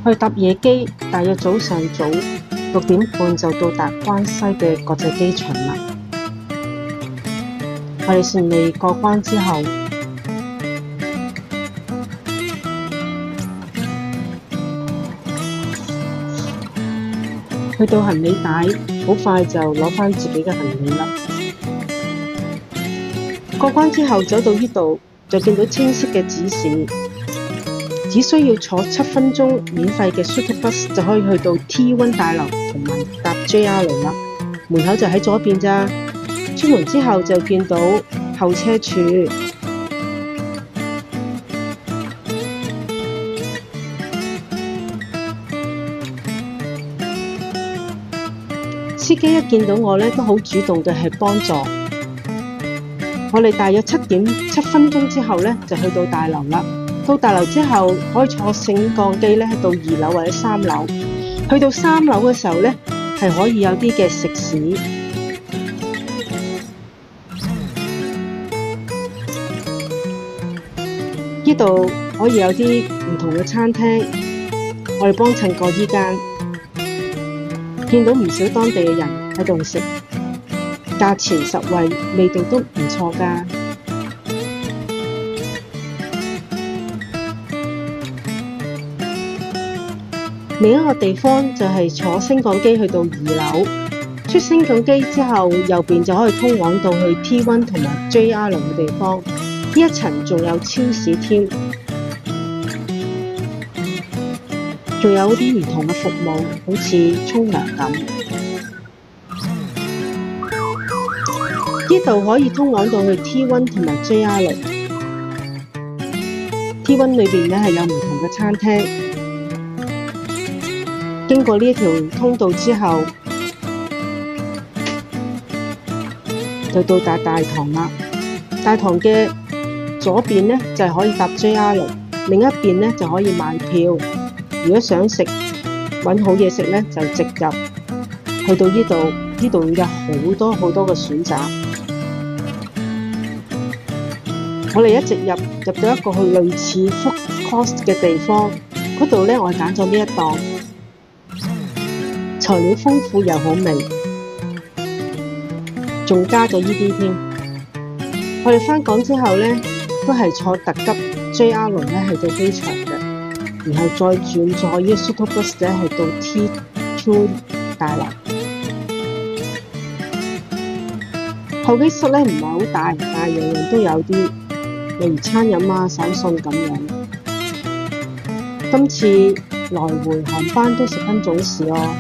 去搭夜機，大約早上6點半就到達關西嘅國際機場啦。我哋順利過關之後，去到行李帶，好快就攞返自己嘅行李啦。過關之後走到呢度，就見到清晰嘅指示，只需要坐7分鐘免費嘅 shuttle bus 就可以去到 T1 大樓同埋搭 JR 啦。門口就喺左邊咋。出門之後就見到候車處，司機一見到我呢，都好主動嘅係幫助。我哋大約7分鐘之後呢，就去到大樓啦。到大樓之後可以坐升降機呢，到2樓或者3樓。去到3樓嘅時候呢，係可以有啲嘅食肆。呢度可以有啲唔同嘅餐廳，我哋幫襯過呢間，見到唔少當地嘅人喺度食，價錢實惠，味道都唔錯㗎。另一個地方就係坐升降機去到2樓，出升降機之後，右邊就可以通往到去 T1 同埋 JR 嘅地方。呢一層仲有超市添，仲有啲唔同嘅服務，好似沖涼咁。呢度可以通往到去 T1 同埋 JR。T1 裏邊係有唔同嘅餐廳。經過呢條通道之後，就到達大堂啦。大堂嘅左邊呢就係可以搭 JR， 另一邊呢就可以買票。如果想揾好嘢食呢，就直入去到呢度。呢度有好多嘅選擇。我哋一直入到一個類似 food court 嘅地方，嗰度呢我揀咗呢一檔，材料豐富又好味，仲加咗呢啲添。我哋返港之後呢，都係坐特急 JR 輪呢去到機場嘅，然後再轉坐呢個 shuttle bus 呢去到 T2 大樓。候機室呢唔係好大，但係樣樣都有啲，例如餐飲啊、手信咁樣。今次來回航班都10分準時哦。